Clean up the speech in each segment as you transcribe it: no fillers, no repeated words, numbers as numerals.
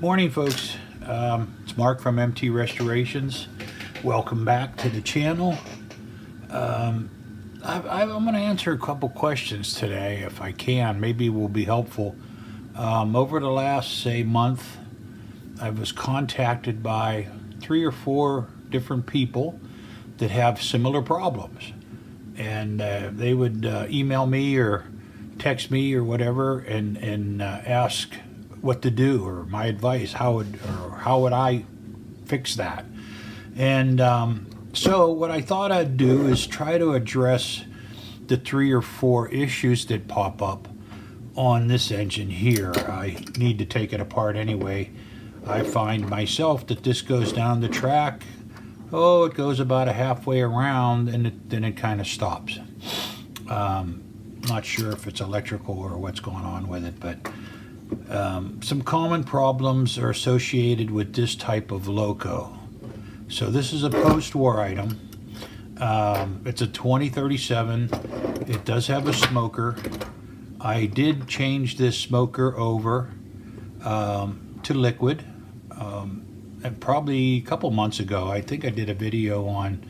Morning, folks. It's Mark from MT.TrainRestorations. Welcome back to the channel. I'm going to answer a couple questions today if I can. Maybe it will be helpful. Over the last, say, month, I was contacted by 3 or 4 different people that have similar problems. And they would email me or text me or whatever and ask what to do or my advice, how would I fix that. And so what I thought I'd do is try to address the 3 or 4 issues that pop up on this engine here. I need to take it apart anyway. I find myself that this goes down the track, it goes about a halfway around and then it kind of stops. Not sure if it's electrical or what's going on with it, but some common problems are associated with this type of LOCO. So this is a post-war item. It's a 2037. It does have a smoker. I did change this smoker over to liquid and probably a couple months ago. I think I did a video on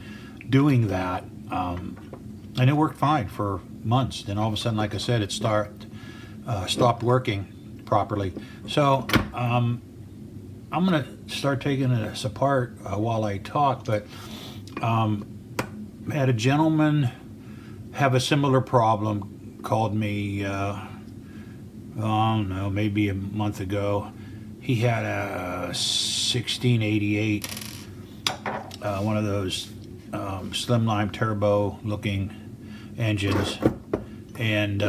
doing that, and it worked fine for months. Then all of a sudden, like I said, it stopped working properly. So I'm gonna start taking this apart while I talk, but had a gentleman have a similar problem, called me I don't know, maybe a month ago. He had a 1688, one of those slimline turbo looking engines, and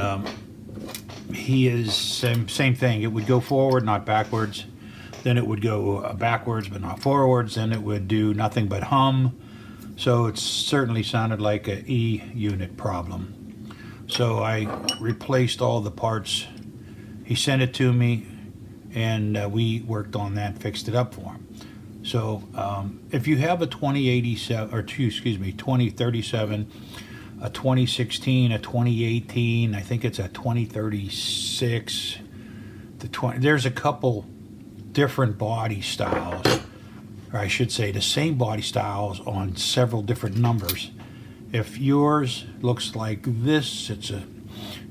he is same thing. It would go forward, not backwards. Then it would go backwards, but not forwards. Then it would do nothing but hum. So it certainly sounded like a E unit problem. So I replaced all the parts. He sent it to me, and we worked on that, fixed it up for him. So if you have a 2037, a 2016, a 2018, I think it's a 2036, there's a couple different body styles, or I should say the same body styles on several different numbers. If yours looks like this, it's a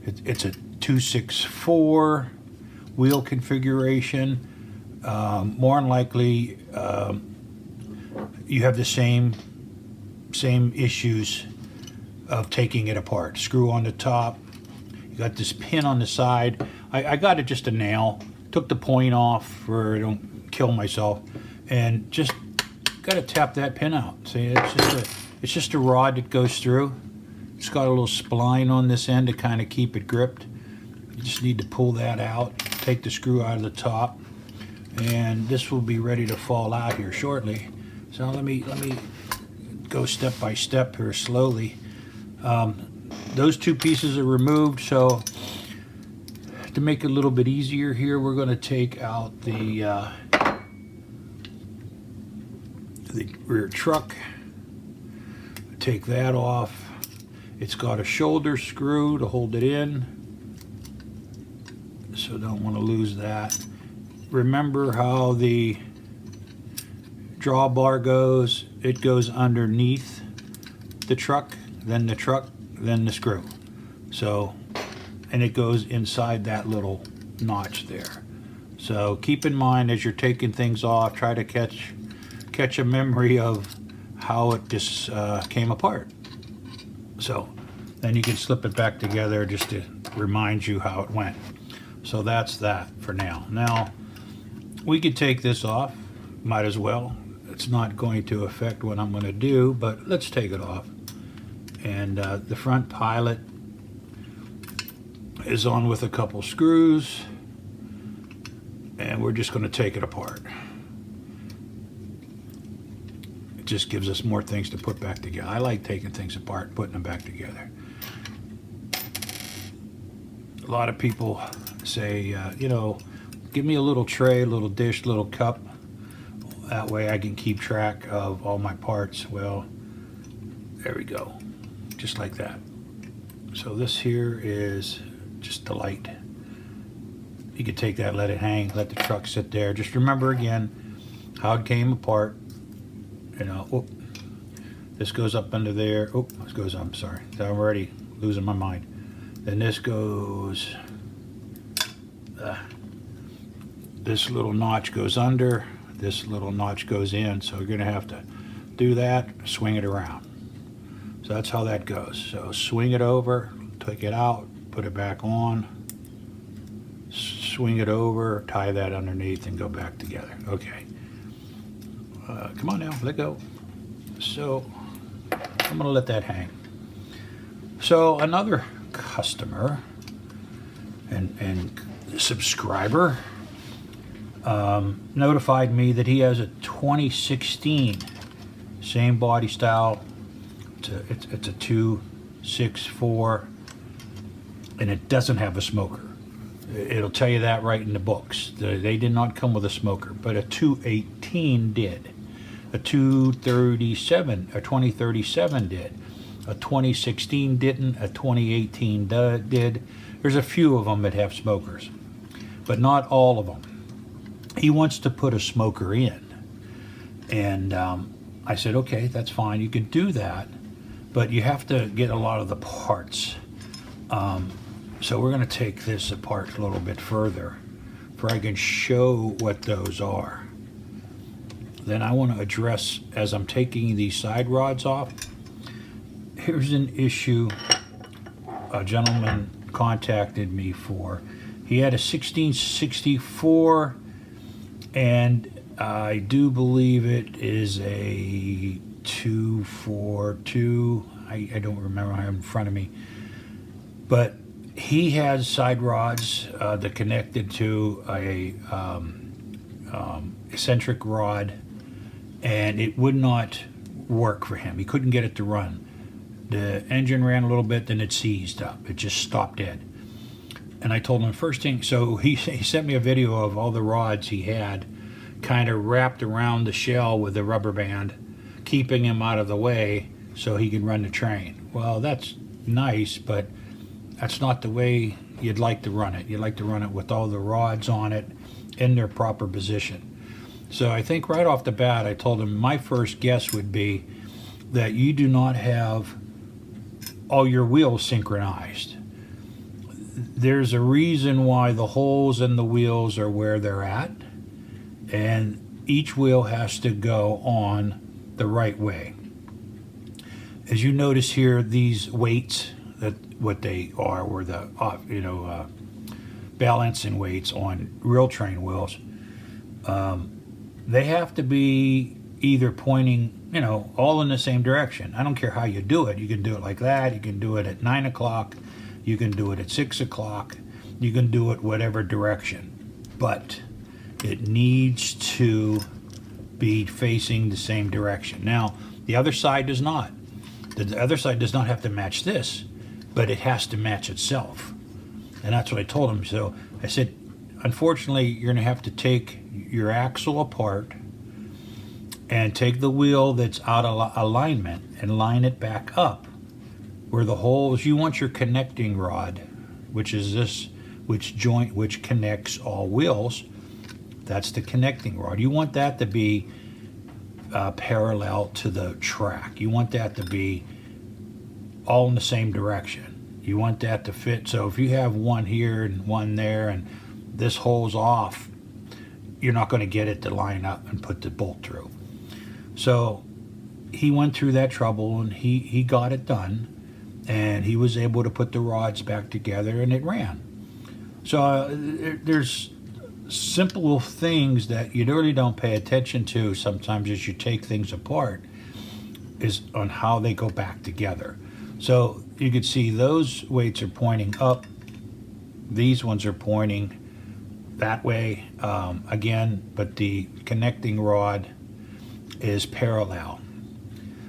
264 wheel configuration. More than likely, you have the same issues of taking it apart. Screw on the top, you got this pin on the side. I got it just a nail, took the point off for I don't kill myself, and just got to tap that pin out. See, it's just a rod that goes through. It's got a little spline on this end to kind of keep it gripped. You just need to pull that out, take the screw out of the top, and this will be ready to fall out here shortly. So let me go step by step here slowly. Those 2 pieces are removed, so to make it a little bit easier here, we're going to take out the rear truck. Take that off. It's got a shoulder screw to hold it in, so don't want to lose that. Remember how the drawbar goes? It goes underneath the truck, then the screw. So, and it goes inside that little notch there. So keep in mind as you're taking things off, try to catch a memory of how it just came apart. So then you can slip it back together just to remind you how it went. So that's that for now. Now we could take this off, might as well. It's not going to affect what I'm going to do, but let's take it off. And the front pilot is on with a couple screws, and we're just going to take it apart. It just gives us more things to put back together. I like taking things apart and putting them back together. A lot of people say, give me a little tray, a little dish, a little cup. That way I can keep track of all my parts. Well, there we go. Just like that. So this here is just the light. you could take that, let it hang, let the truck sit there. Just remember again how it came apart. You know, oh, this goes up under there. Oh, this goes up, I'm sorry. I'm already losing my mind. Then this goes, this little notch goes under, this little notch goes in, so you're gonna have to do that, swing it around. So that's how that goes. So swing it over, take it out, put it back on, swing it over, tie that underneath, and go back together. Okay. Come on now, let go. So I'm gonna let that hang. So another customer and subscriber notified me that he has a 2016 same body style. It's a 264, and it doesn't have a smoker. It'll tell you that right in the books. They did not come with a smoker, but a 218 did. A 237 or 2037 did. A 2016 didn't. A 2018 did. There's a few of them that have smokers, but not all of them. He wants to put a smoker in, and I said, okay, that's fine. You can do that, but you have to get a lot of the parts. So we're going to take this apart a little bit further, for I can show what those are. Then I want to address, as I'm taking these side rods off, here's an issue a gentleman contacted me for. He had a 1664, and I do believe it is a 242. I don't remember, I have it in front of me. But he has side rods that connected to a eccentric rod, and it would not work for him. He couldn't get it to run. The engine ran a little bit, then it seized up. It just stopped dead. And I told him first thing, so he sent me a video of all the rods he had kind of wrapped around the shell with a rubber band, keeping him out of the way so he could run the train. Well, that's nice, but that's not the way you'd like to run it. You'd like to run it with all the rods on it in their proper position. So I think right off the bat, I told him my first guess would be that you do not have all your wheels synchronized. There's a reason why the holes in the wheels are where they're at, and each wheel has to go on the right way. As you notice here, these weights, that what they are, were the balancing weights on real train wheels. They have to be either pointing, all in the same direction. I don't care how you do it. You can do it like that. You can do it at 9 o'clock. You can do it at 6 o'clock. You can do it whatever direction. But it needs to be facing the same direction. Now, the other side does not. The other side does not have to match this, but it has to match itself. And that's what I told him. So I said, unfortunately, you're going to have to take your axle apart and take the wheel that's out of alignment and line it back up where the holes. You want your connecting rod, which is this, which connects all wheels. That's the connecting rod. You want that to be parallel to the track. You want that to be all in the same direction. You want that to fit. So if you have one here and one there and this hole's off, you're not going to get it to line up and put the bolt through. So he went through that trouble, and he got it done, and he was able to put the rods back together, and it ran. So there's simple things that you really don't pay attention to sometimes as you take things apart, is on how they go back together. So you can see those weights are pointing up. These ones are pointing that way again, but the connecting rod is parallel.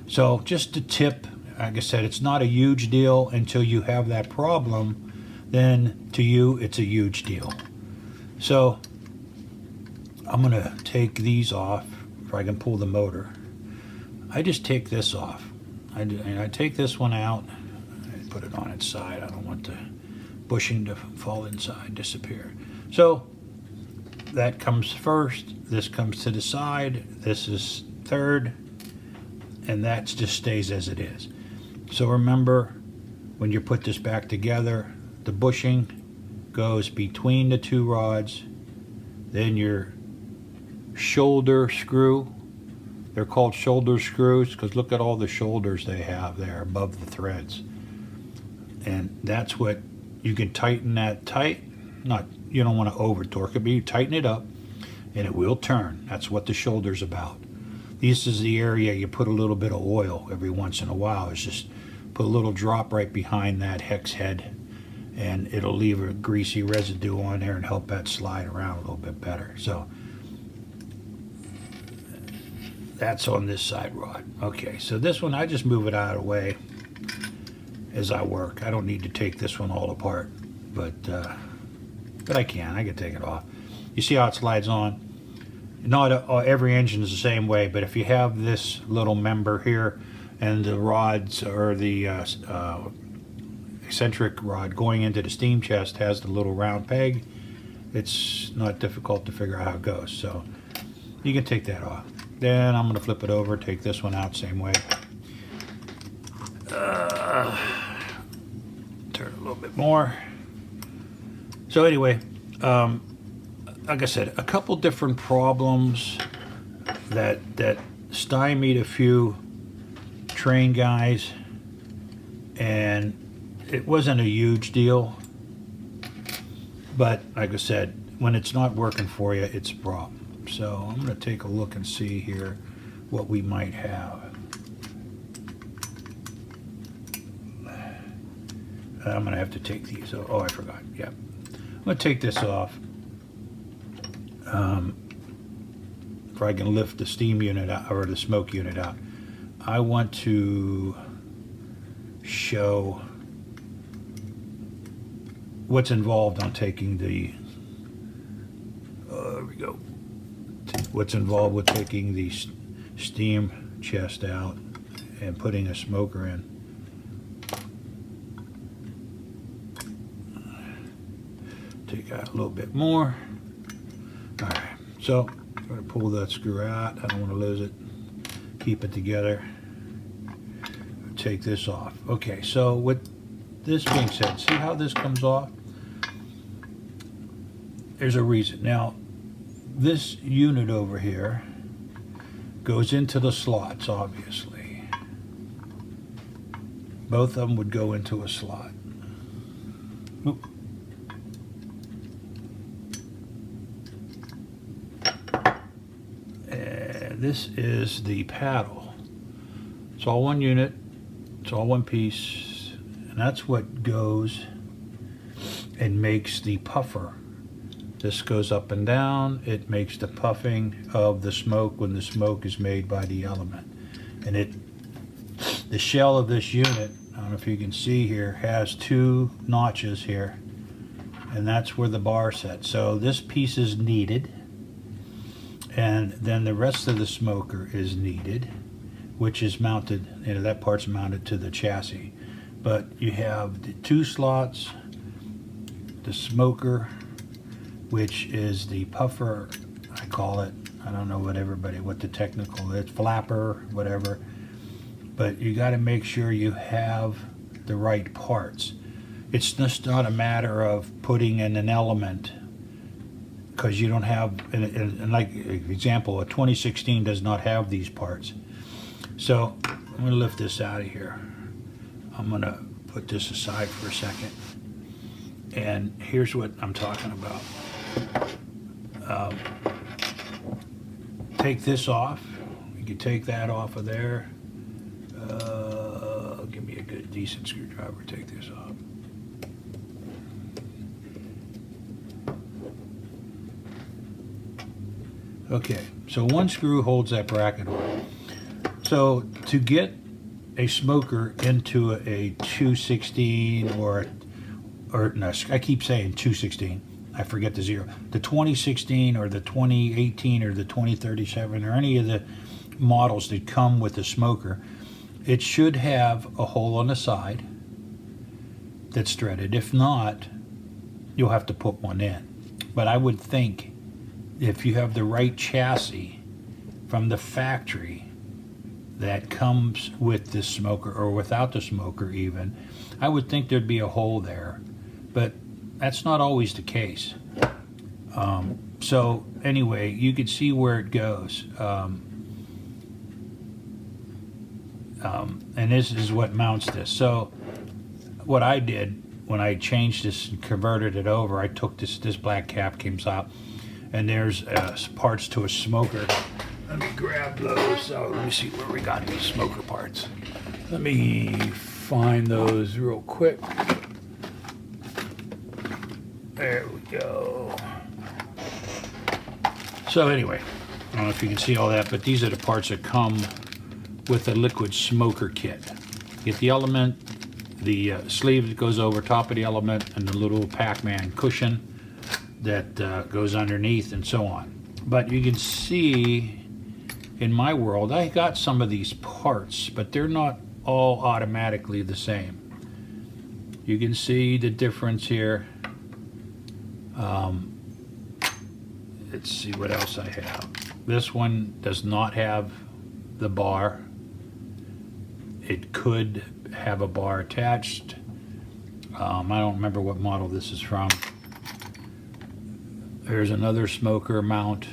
So just a tip, like I said, it's not a huge deal until you have that problem. Then to you, it's a huge deal. So I'm going to take these off if I can pull the motor. I just take this off. I take this one out, I put it on its side. I don't want the bushing to fall inside, disappear. So that comes first, this comes to the side, this is third, and that just stays as it is. So remember, when you put this back together, the bushing goes between the two rods, then your shoulder screw. They're called shoulder screws because look at all the shoulders they have there above the threads. And that's what you can tighten that tight. You don't want to over torque it, but you tighten it up and it will turn. That's what the shoulder's about. This is the area you put a little bit of oil every once in a while. It's just put a little drop right behind that hex head and it'll leave a greasy residue on there and help that slide around a little bit better. So that's on this side rod. Okay, so this one, I just move it out of the way as I work. I don't need to take this one all apart, but I can take it off. You see how it slides on? Not every engine is the same way, but if you have this little member here and the rods or the eccentric rod going into the steam chest has the little round peg, it's not difficult to figure out how it goes. So you can take that off. Then I'm going to flip it over, take this one out same way. Turn a little bit more. So anyway, like I said, a couple different problems that stymied a few train guys, and it wasn't a huge deal. But like I said, when it's not working for you, it's a problem. So I'm going to take a look and see here what we might have. I'm going to have to take these. Oh, I forgot. Yeah. I'm going to take this off. If I can lift the steam unit out or the smoke unit out. I want to show what's involved on taking the there we go. What's involved with taking the steam chest out and putting a smoker in. Take out a little bit more. All right, so I'm going to pull that screw out. I don't want to lose it. Keep it together. Take this off. Okay, so with this being said, see how this comes off? There's a reason. Now, this unit over here goes into the slots, obviously. Both of them would go into a slot. Oop. And this is the paddle. It's all one unit. It's all one piece. And that's what goes and makes the puffer. This goes up and down. It makes the puffing of the smoke when the smoke is made by the element. And the shell of this unit, I don't know if you can see here, has two notches here. And that's where the bar sets. So this piece is needed. And then the rest of the smoker is needed, which is mounted, that part's mounted to the chassis. But you have the two slots, the smoker, which is the puffer, I call it. I don't know what the technical is, flapper, whatever. But you got to make sure you have the right parts. It's just not a matter of putting in an element because you don't have, and like example, a 2016 does not have these parts. So I'm going to lift this out of here. I'm going to put this aside for a second. And here's what I'm talking about. Take this off. You can take that off of there. Give me a good, decent screwdriver. Take this off. Okay, so one screw holds that bracket on. So to get a smoker into a 216 or no, I keep saying 216. I forget the zero. The 2016 or the 2018 or the 2037 or any of the models that come with the smoker, it should have a hole on the side that's threaded. If not, you'll have to put one in. But I would think if you have the right chassis from the factory that comes with the smoker or without the smoker even, I would think there'd be a hole there. But that's not always the case. So anyway, you can see where it goes. And this is what mounts this. So what I did when I changed this and converted it over, I took this black cap comes out, and there's parts to a smoker. Let me grab those. So let me see where we got these smoker parts. Let me find those real quick. There we go. So anyway, I don't know if you can see all that, but these are the parts that come with the liquid smoker kit. You get the element, the sleeve that goes over top of the element, and the little Pac-Man cushion that goes underneath, and so on. But you can see in my world, I got some of these parts, but they're not all automatically the same. You can see the difference here. Let's see what else I have. This one does not have the bar. It could have a bar attached. I don't remember what model this is from. There's another smoker mount.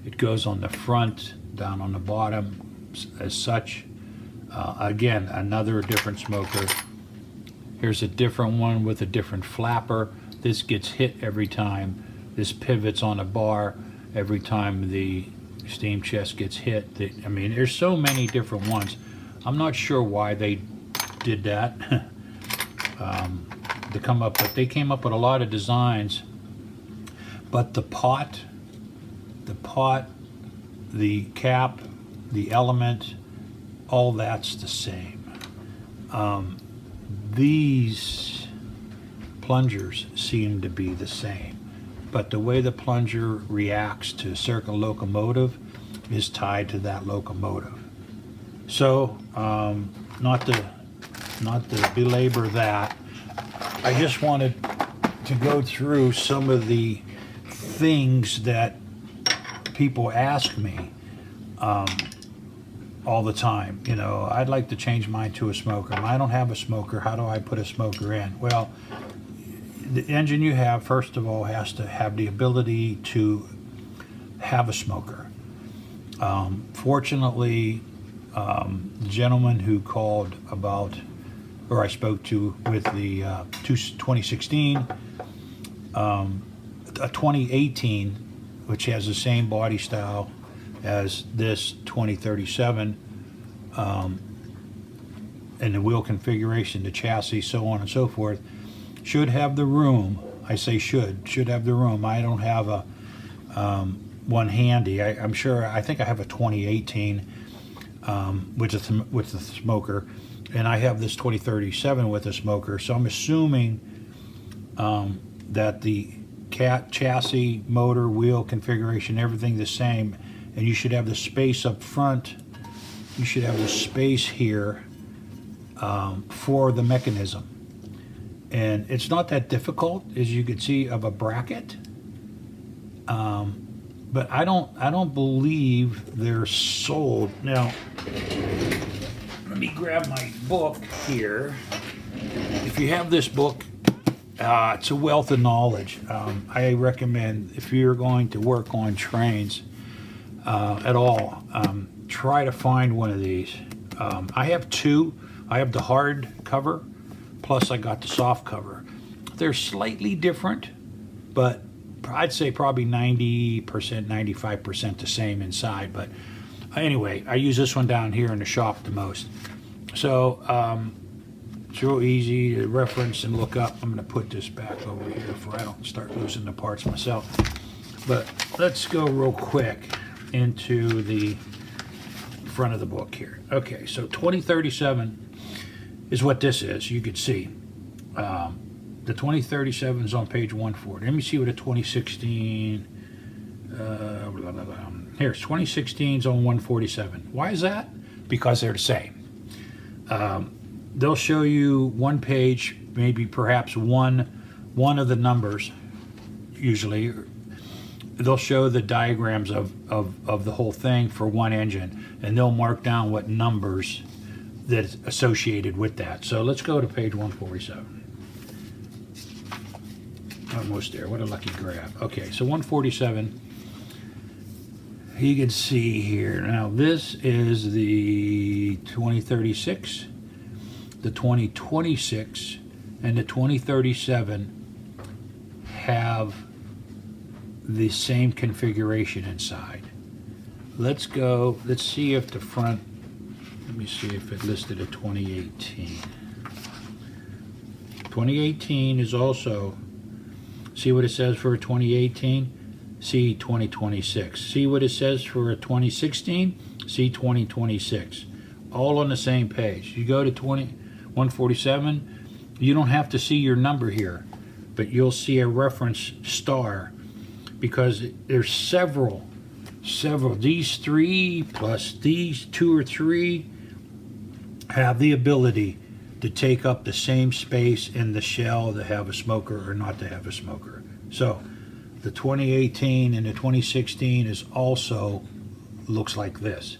It goes on the front, down on the bottom as such. Again, another different smoker. Here's a different one with a different flapper. This gets hit every time. This pivots on a bar every time the steam chest gets hit. I mean, there's so many different ones. I'm not sure why they did that to come up, but they came up with a lot of designs. But the pot, the cap, the element, all that's the same. These plungers seem to be the same, but the way the plunger reacts to a certain locomotive is tied to that locomotive. So, not to belabor that, I just wanted to go through some of the things that people ask me all the time. You know, I'd like to change mine to a smoker. I don't have a smoker. How do I put a smoker in? Well, the engine you have, first of all, has to have the ability to have a smoker. Fortunately, the gentleman who called about, or I spoke to with the 2016, a 2018, which has the same body style as this 2037, and the wheel configuration, the chassis, so on and so forth, should have the room. I say should have the room. I don't have a one handy. I'm sure, I think I have a 2018 with the smoker, and I have this 2037 with a smoker, so I'm assuming that the chassis, motor, wheel configuration, everything the same, and you should have the space up front. You should have the space here for the mechanism, and it's not that difficult, as you can see, of a bracket. But I don't believe they're sold. Now, let me grab my book here. If you have this book, it's a wealth of knowledge. I recommend, if you're going to work on trains at all, try to find one of these. I have two. I have the hard cover, plus I got the soft cover. They're slightly different, but I'd say probably 90%, 95% the same inside. But anyway, I use this one down here in the shop the most. So it's real easy to reference and look up. I'm going to put this back over here before I don't start losing the parts myself. But let's go real quick into the front of the book here. Okay, so 2037 is what this is. You could see. The 2037 is on page 140. Let me see what a 2016. Here's 2016 is on 147. Why is that? Because they're the same. They'll show you one page, maybe perhaps one of the numbers, usually, they'll show the diagrams of the whole thing for one engine, and they'll mark down what numbers that's associated with that. So let's go to page 147. Almost there. What a lucky grab. Okay, so 147. You can see here. Now this is the 2036, the 2026, and the 2037 have the same configuration inside. Let's go, let's see if the front, let me see if it listed a 2018. 2018 is also, see what it says for a 2018? See 2026. See what it says for a 2016? See 2026. All on the same page. You go to 147, you don't have to see your number here, but you'll see a reference star, because there's several. These three plus these two or three have the ability to take up the same space in the shell to have a smoker or not to have a smoker. So the 2018 and the 2016 is also looks like this.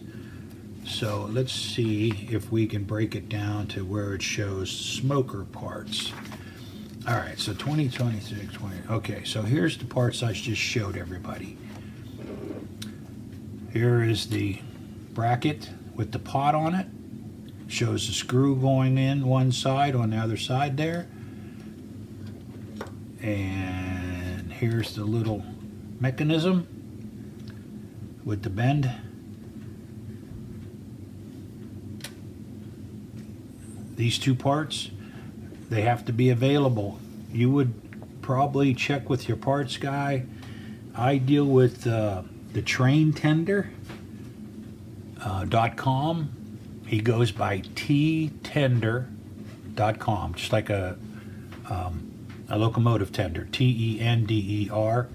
So let's see if we can break it down to where it shows smoker parts. All right, so 2026, 20. Okay, so here's the parts I just showed everybody. Here is the bracket with the pot on it. Shows the screw going in one side, on the other side there. And here's the little mechanism with the bend. These two parts, they have to be available. You would probably check with your parts guy. I deal with the TrainTender.com. He goes by TTender.com, just like a locomotive tender, TENDER.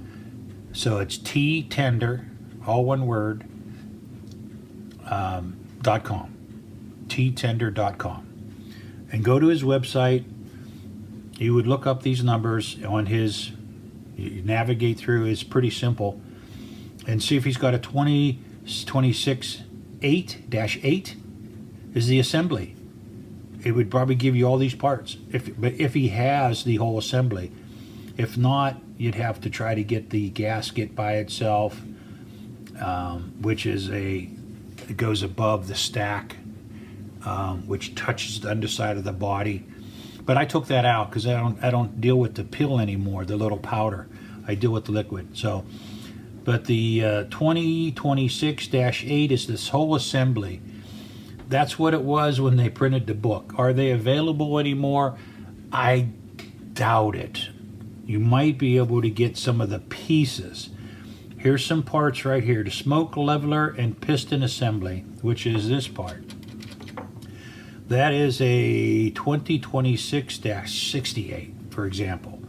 So it's TTender, all one word, .com, TTender.com. And go to his website. You would look up these numbers on his, you navigate through, it's pretty simple, and see if he's got a 2026 8-8 is the assembly. It would probably give you all these parts, but if he has the whole assembly. If not, you'd have to try to get the gasket by itself, which is it goes above the stack, which touches the underside of the body. But I took that out because I don't deal with the pill anymore, the little powder. I deal with the liquid. So, but the 2026-8 is this whole assembly. That's what it was when they printed the book. Are they available anymore? I doubt it. You might be able to get some of the pieces. Here's some parts right here. The smoke leveler and piston assembly, which is this part. That is a 2026-68, for example.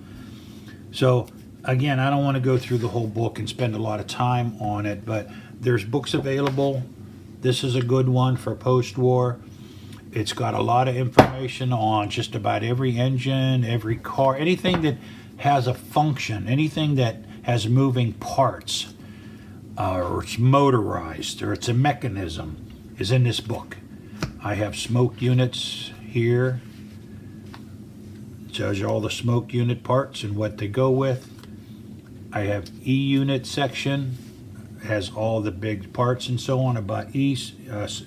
So again, I don't want to go through the whole book and spend a lot of time on it, but there's books available. This is a good one for post-war. It's got a lot of information on just about every engine, every car, anything that has a function, anything that has moving parts, or it's motorized, or it's a mechanism, is in this book. I have smoke units here. It tells you all the smoke unit parts and what they go with. I have E-unit section. It has all the big parts and so on about E-units.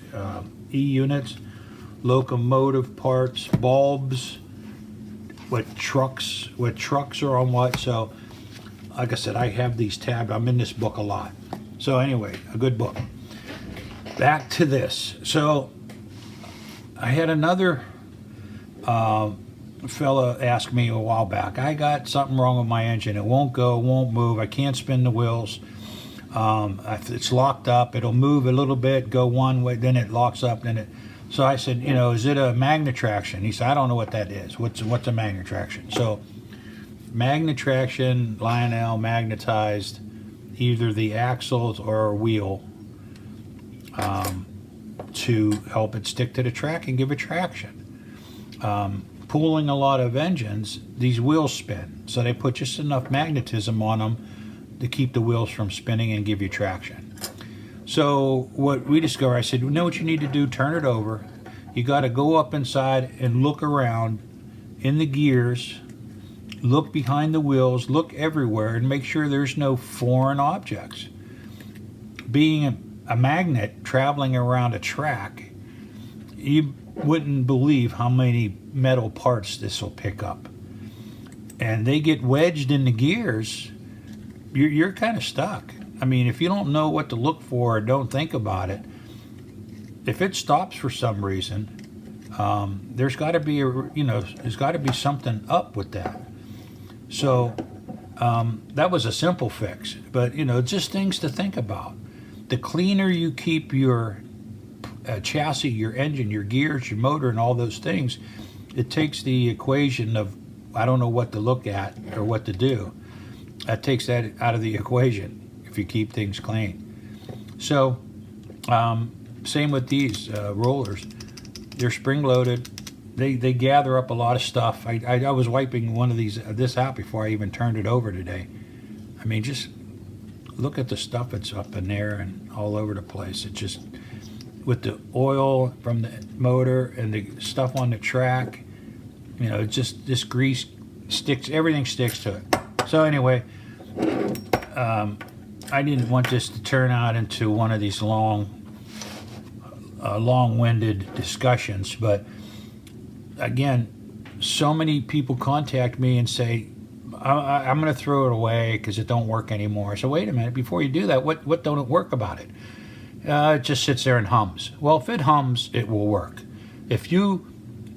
Locomotive parts, bulbs, what trucks are on what. So, like I said, I have these tabbed. I'm in this book a lot. So anyway, a good book. Back to this. So I had another fella ask me a while back, I got something wrong with my engine. It won't go, won't move. I can't spin the wheels. It's locked up. It'll move a little bit, go one way, then it locks up, then it. So I said, you know, is it a magnet traction? He said, I don't know what that is. What's a magnet traction? So magnet traction, LIONEL magnetized either the axles or a wheel to help it stick to the track and give it traction. Pulling a lot of engines, these wheels spin, so they put just enough magnetism on them to keep the wheels from spinning and give you traction. So what we discovered, I said, you know what you need to do? Turn it over. You got to go up inside and look around in the gears, look behind the wheels, look everywhere, and make sure there's no foreign objects. Being a magnet traveling around a track, you wouldn't believe how many metal parts this will pick up. And they get wedged in the gears, you're kind of stuck. I mean, if you don't know what to look for or don't think about it, if it stops for some reason, there's got to be there's got to be something up with that. So that was a simple fix, but just things to think about. The cleaner you keep your chassis, your engine, your gears, your motor, and all those things, it takes the equation of I don't know what to look at or what to do. That takes that out of the equation if you keep things clean. So same with these rollers. They're spring loaded. They gather up a lot of stuff. I was wiping one of this out before I even turned it over today. I mean, just look at the stuff that's up in there and all over the place. It just, with the oil from the motor and the stuff on the track, just this grease sticks, everything sticks to it. So anyway, I didn't want this to turn out into one of these long-winded discussions, but again, so many people contact me and say, I'm going to throw it away because it don't work anymore. So wait a minute, before you do that, what don't it work about it? It just sits there and hums. Well, if it hums, it will work. If you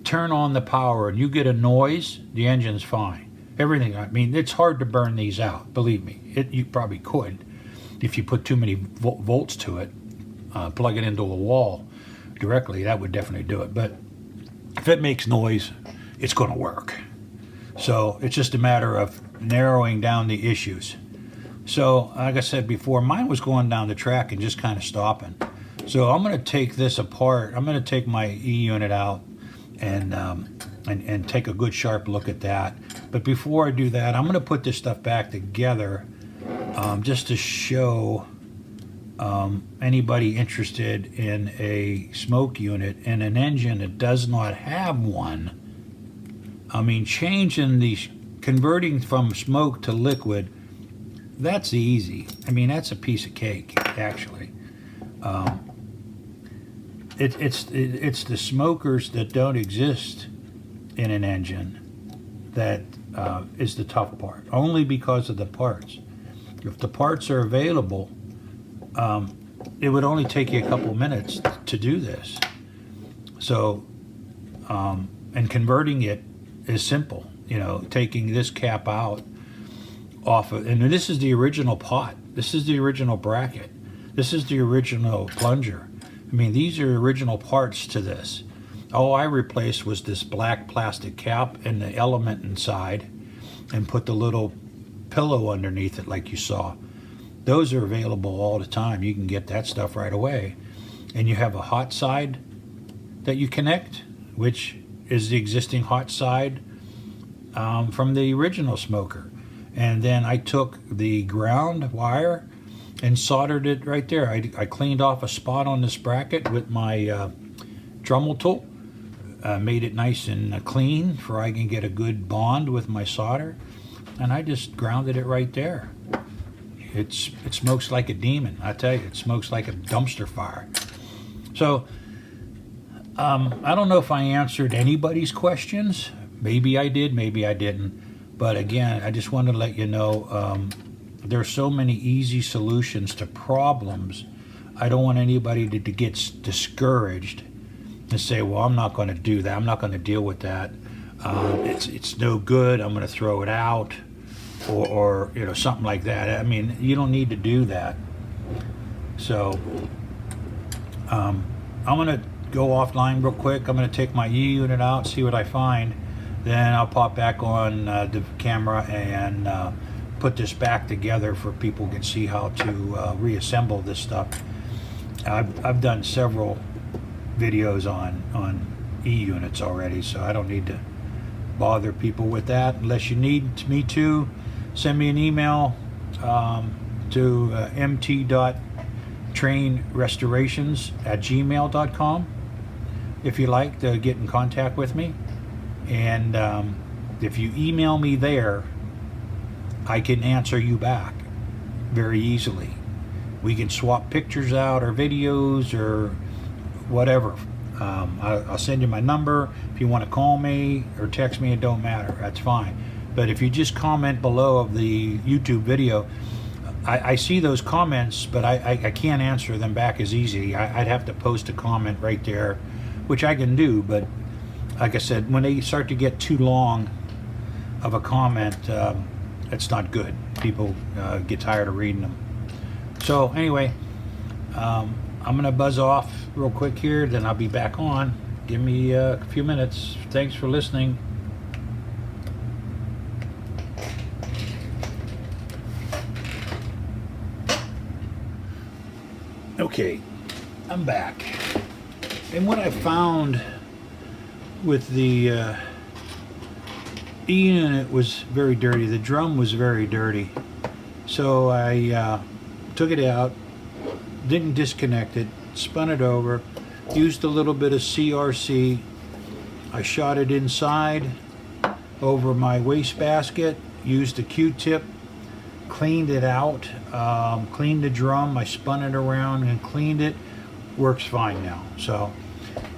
turn on the power and you get a noise, the engine's fine. Everything, I mean, it's hard to burn these out, believe me. You probably could if you put too many volts to it, plug it into a wall directly, that would definitely do it. But if it makes noise, it's going to work. So it's just a matter of narrowing down the issues. So like I said before, mine was going down the track and just kind of stopping. So I'm going to take this apart. I'm going to take my E-unit out and take a good sharp look at that. But before I do that, I'm going to put this stuff back together just to show anybody interested in a smoke unit and an engine that does not have one. I mean, converting from smoke to liquid, that's easy. I mean, that's a piece of cake, actually. It's the smokers that don't exist in an engine that is the tough part, only because of the parts. If the parts are available, it would only take you a couple minutes to do this. So, and converting it is simple. Taking this cap out off of, and this is the original pot. This is the original bracket. This is the original plunger. I mean, these are original parts to this. All I replaced was this black plastic cap and the element inside, and put the little pillow underneath it like you saw. Those are available all the time. You can get that stuff right away. And you have a hot side that you connect, which is the existing hot side from the original smoker. And then I took the ground wire and soldered it right there. I cleaned off a spot on this bracket with my Dremel tool, made it nice and clean for I can get a good bond with my solder, and I just grounded it right there. It smokes like a demon, I tell you. It smokes like a dumpster fire. So I don't know if I answered anybody's questions. Maybe I did, maybe I didn't. But again, I just wanted to let you know there's so many easy solutions to problems. I don't want anybody to get discouraged and say, well, I'm not going to do that. I'm not going to deal with that. It's no good. I'm going to throw it out, or something like that. I mean, you don't need to do that. So I'm going to go offline real quick. I'm going to take my E-unit out, see what I find. Then I'll pop back on the camera and put this back together for people can see how to reassemble this stuff. I've done several videos on E-units already, so I don't need to bother people with that. Unless you need me to, send me an email, to MT.TrainRestorations@gmail.com if you like to get in contact with me. And if you email me there, I can answer you back very easily. We can swap pictures out or videos or whatever. I'll send you my number. If you want to call me or text me, it don't matter. That's fine. But if you just comment below of the YouTube video, I see those comments, but I can't answer them back as easy. I'd have to post a comment right there, which I can do. But like I said, when they start to get too long of a comment, it's not good. People get tired of reading them. So anyway, I'm gonna buzz off real quick here, then I'll be back on. Give me a few minutes. Thanks for listening. Okay, I'm back. And what I found with the E-unit was very dirty. The drum was very dirty. So I took it out, didn't disconnect it, spun it over, used a little bit of CRC. I shot it inside over my wastebasket, used a Q-tip, cleaned it out, cleaned the drum. I spun it around and cleaned it. Works fine now. So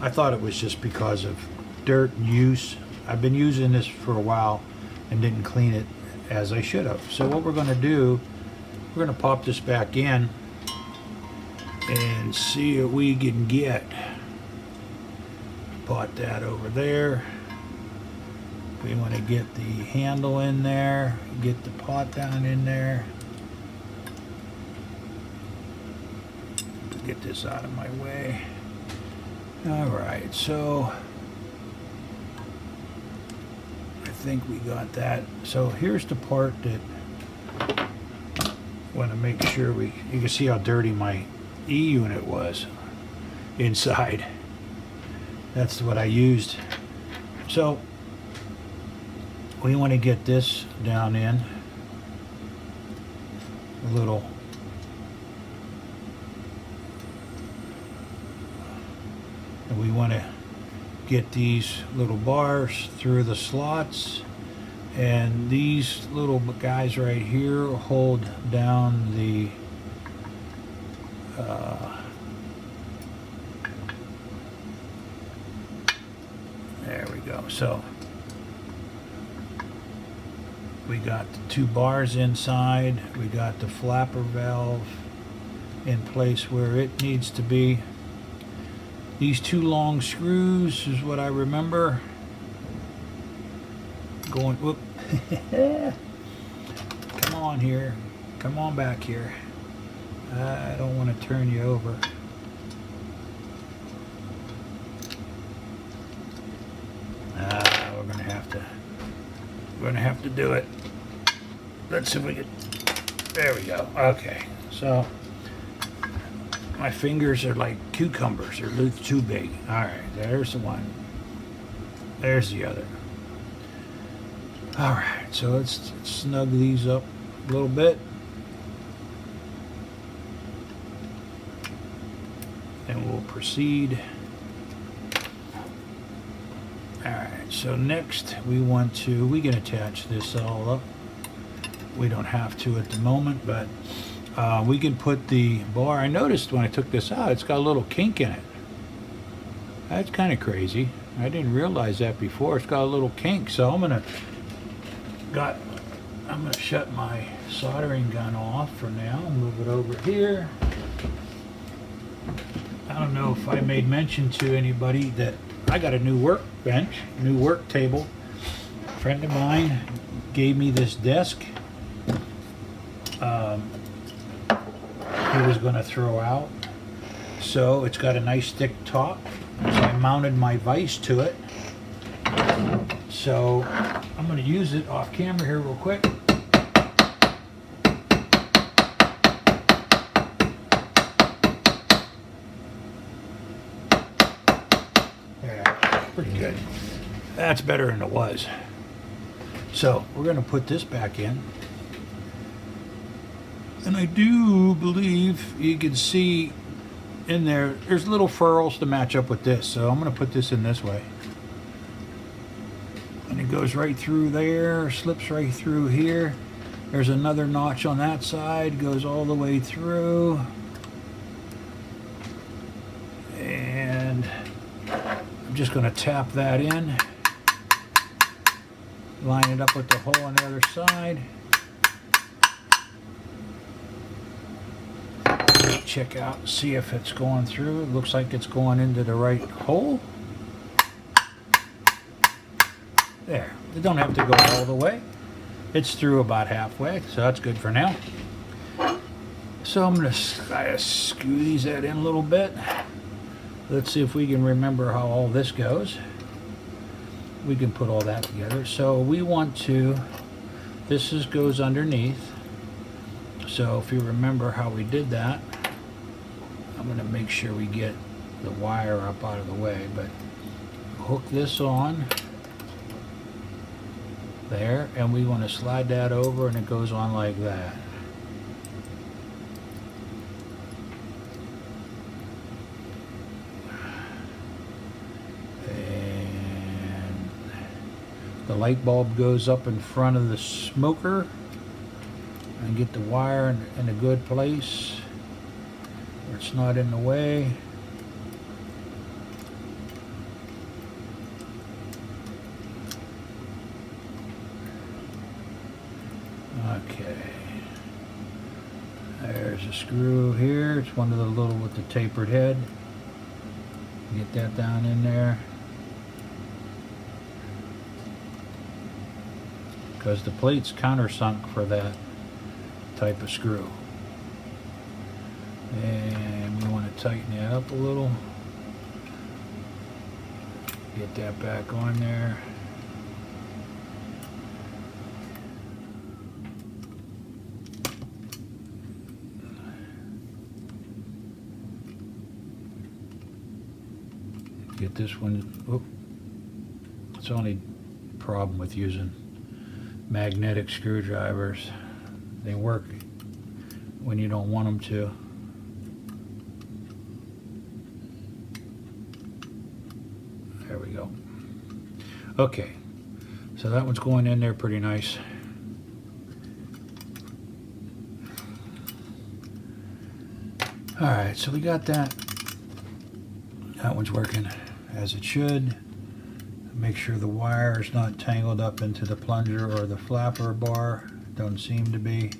I thought it was just because of dirt and use. I've been using this for a while and didn't clean it as I should have. So what we're going to do, we're going to pop this back in and see what we can get. Pot that over there. We want to get the handle in there, get the pot down in there. Get this out of my way. All right, so I think we got that. So here's the part that I want to make sure you can see how dirty my E-unit was inside. That's what I used. So we want to get this down in a little. And we want to get these little bars through the slots, and these little guys right here hold down the there we go. So we got the two bars inside, we got the flapper valve in place where it needs to be. These two long screws is what I remember. Going, whoop. Come on here. Come on back here. I don't want to turn you over. We're gonna have to do it. Let's see if we can. There we go. Okay. So my fingers are like cucumbers. They're too big. All right. There's the one. There's the other. All right. So let's snug these up a little bit. And we'll proceed. Alright, so next we can attach this all up. We don't have to at the moment, but we can put the bar. I noticed when I took this out, it's got a little kink in it. That's kind of crazy. I didn't realize that before. It's got a little kink, so I'm gonna shut my soldering gun off for now. Move it over here. I don't know if I made mention to anybody that I got a new workbench, new work table. A friend of mine gave me this desk. He was going to throw out. So it's got a nice thick top. So I mounted my vise to it. So I'm going to use it off camera here real quick. Pretty good. That's better than it was. So we're going to put this back in. And I do believe you can see in there, there's little furrows to match up with this. So I'm going to put this in this way. And it goes right through there, slips right through here. There's another notch on that side, goes all the way through. And I'm just going to tap that in. Line it up with the hole on the other side. Check out, see if it's going through. It looks like it's going into the right hole. There. It don't have to go all the way. It's through about halfway, so that's good for now. So I'm going to squeeze that in a little bit. Let's see if we can remember how all this goes. We can put all that together. So we want to, goes underneath. So if you remember how we did that, I'm going to make sure we get the wire up out of the way, but hook this on there, and we want to slide that over, and it goes on like that. And the light bulb goes up in front of the smoker, and get the wire in a good place where it's not in the way. Okay, there's a screw here. It's one of the little with the tapered head. Get that down in there, because the plate's countersunk for that type of screw. And we want to tighten that up a little. Get that back on there. Get this one. Oh, it's the only problem with using magnetic screwdrivers. They work when you don't want them to. There we go. Okay, so that one's going in there pretty nice. All right, so we got that. That one's working as it should. Make sure the wire is not tangled up into the plunger or the flapper bar. Don't seem to be.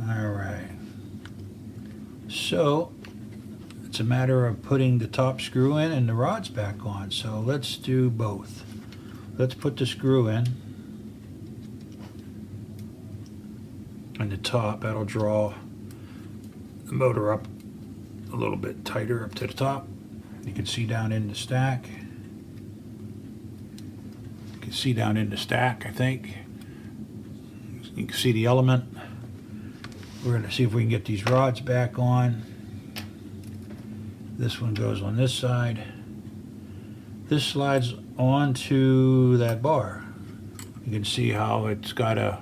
All right. So it's a matter of putting the top screw in and the rods back on. So let's do both. Let's put the screw in. And the top, that'll draw the motor up a little bit tighter up to the top. You can see down in the stack. You can see down in the stack, I think. You can see the element. We're going to see if we can get these rods back on. This one goes on this side. This slides onto that bar. You can see how it's got a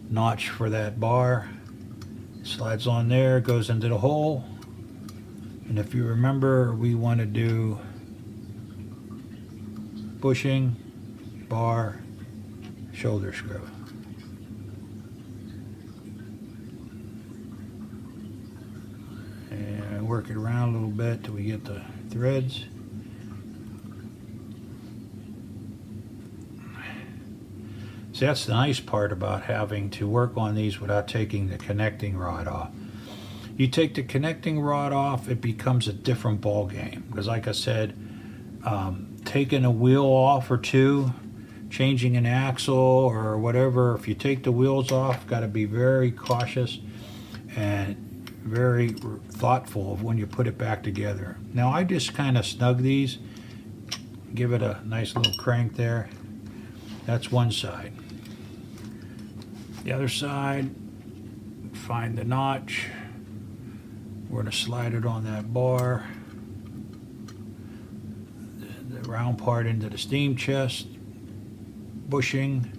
notch for that bar. Slides on there, goes into the hole. And if you remember, we want to do bushing, bar, shoulder screw. And work it around a little bit till we get the threads. See, that's the nice part about having to work on these without taking the connecting rod off. You take the connecting rod off, it becomes a different ball game. Because like I said, taking a wheel off or two, changing an axle or whatever, if you take the wheels off, got to be very cautious and very thoughtful of when you put it back together. Now I just kind of snug these, give it a nice little crank there. That's one side. The other side, find the notch. We're going to slide it on that bar, the round part into the steam chest, bushing,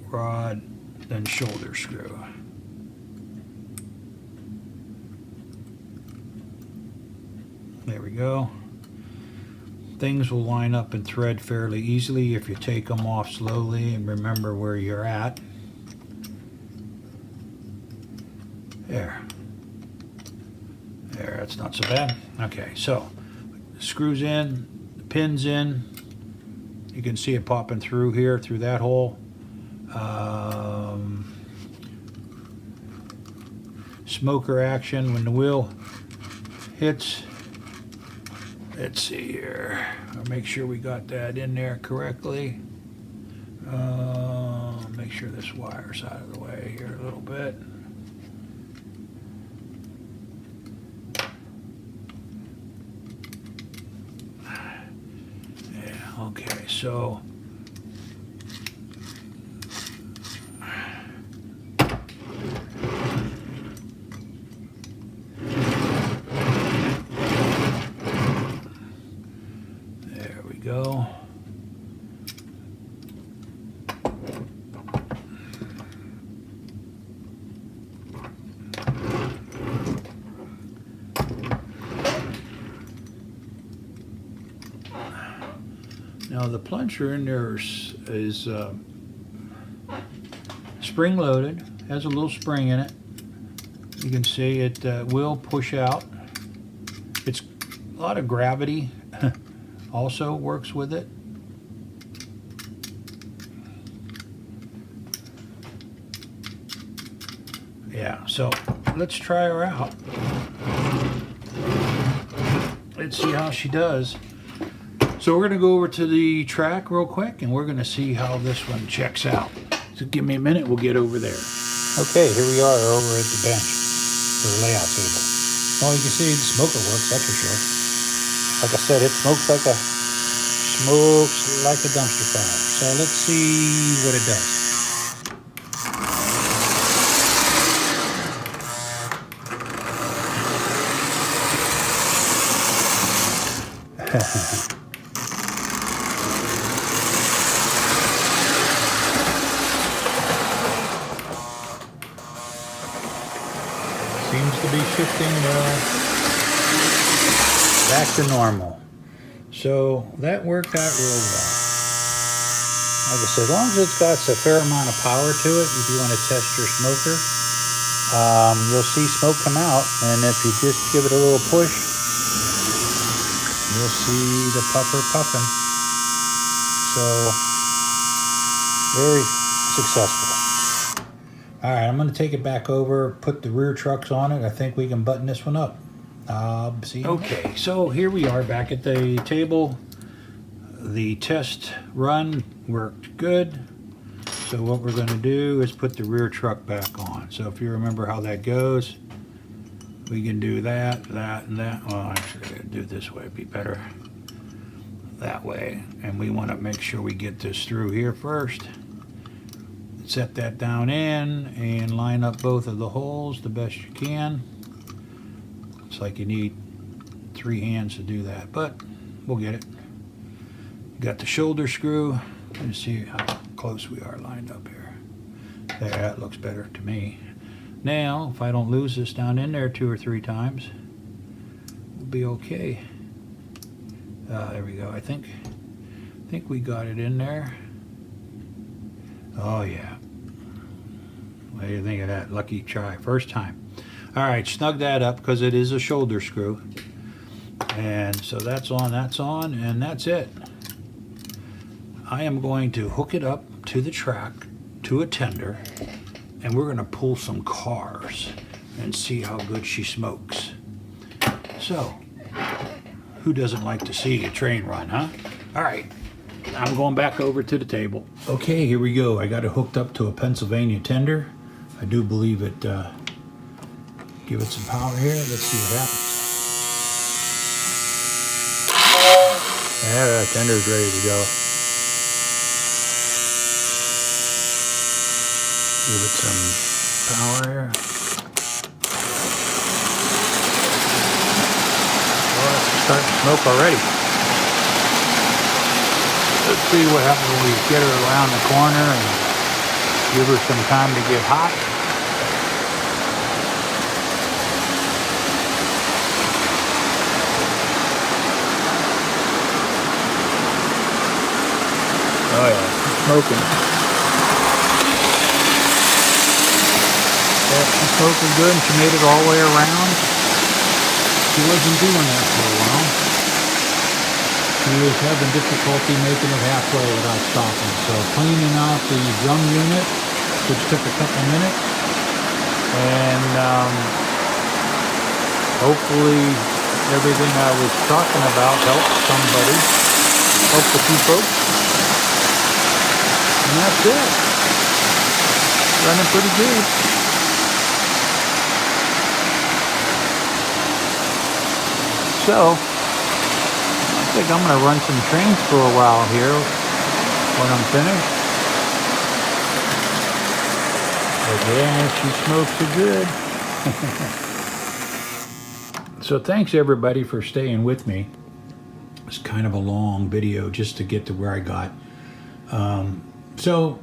rod, then shoulder screw. There we go. Things will line up and thread fairly easily if you take them off slowly and remember where you're at. There. There, that's not so bad. Okay, so screws in, the pins in. You can see it popping through here, through that hole. Smoker action when the wheel hits. Let's see here. I'll make sure we got that in there correctly. Make sure this wire's out of the way here a little bit. Yeah, okay, so go. Now the plunger in there is spring loaded, has a little spring in it. You can see it will push out. It's a lot of gravity also works with it. Yeah, so let's try her out. Let's see how she does. So we're going to go over to the track real quick and we're going to see how this one checks out. So give me a minute, we'll get over there. Okay, here we are over at the bench for the layout table. Oh, you can see the smoker works, that's for sure. Like I said, it smokes like a dumpster fire. So let's see what it does. Seems to be shifting back to normal. So that worked out real well. Like I said, as long as it's got a fair amount of power to it, if you want to test your smoker, you'll see smoke come out. And if you just give it a little push, you'll see the puffer puffing. So, very successful. All right, I'm going to take it back over, put the rear trucks on it. I think we can button this one up. See you. Okay, so here we are back at the table. The test run worked good. So what we're going to do is put the rear truck back on. So if you remember how that goes, we can do that, that, and that. Well, actually, I'll do it this way. It'd be better that way. And we want to make sure we get this through here first. Set that down in and line up both of the holes the best you can. It's like you need 3 hands to do that, but we'll get it. Got the shoulder screw. Let's see how close we are lined up here. There, that looks better to me. Now, if I don't lose this down in there 2 or 3 times, we'll be okay. There we go. I think we got it in there. Oh yeah. What do you think of that? Lucky try, first time. All right, snug that up because it is a shoulder screw. And so that's on, and that's it. I am going to hook it up to the track, to a tender, and we're going to pull some cars and see how good she smokes. So, who doesn't like to see a train run, huh? All right, I'm going back over to the table. Okay, here we go. I got it hooked up to a Pennsylvania tender. I do believe it, give it some power here. Let's see what happens. Yeah, that tender's ready to go. Give it some power here. Oh, it's starting to smoke already. Let's see what happens when we get her around the corner and Give her some time to get hot. Oh yeah, she's smoking. Yeah, she's smoking good, and she made it all the way around. She wasn't doing that for a while. She was having difficulty making it halfway without stopping. So cleaning out the drum unit, which took a couple minutes, and hopefully everything I was talking about helped somebody, helped a few folks, and that's it. Running pretty good. So I think I'm going to run some trains for a while here when I'm finished. But yeah, she smokes it good. So thanks everybody for staying with me. It's kind of a long video just to get to where I got. So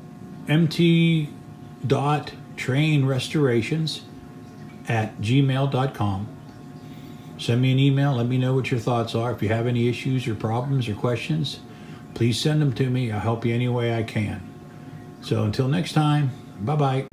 MT.TrainRestorations @gmail.com. Send me an email. Let me know what your thoughts are. If you have any issues or problems or questions, please send them to me. I'll help you any way I can. So until next time, bye-bye.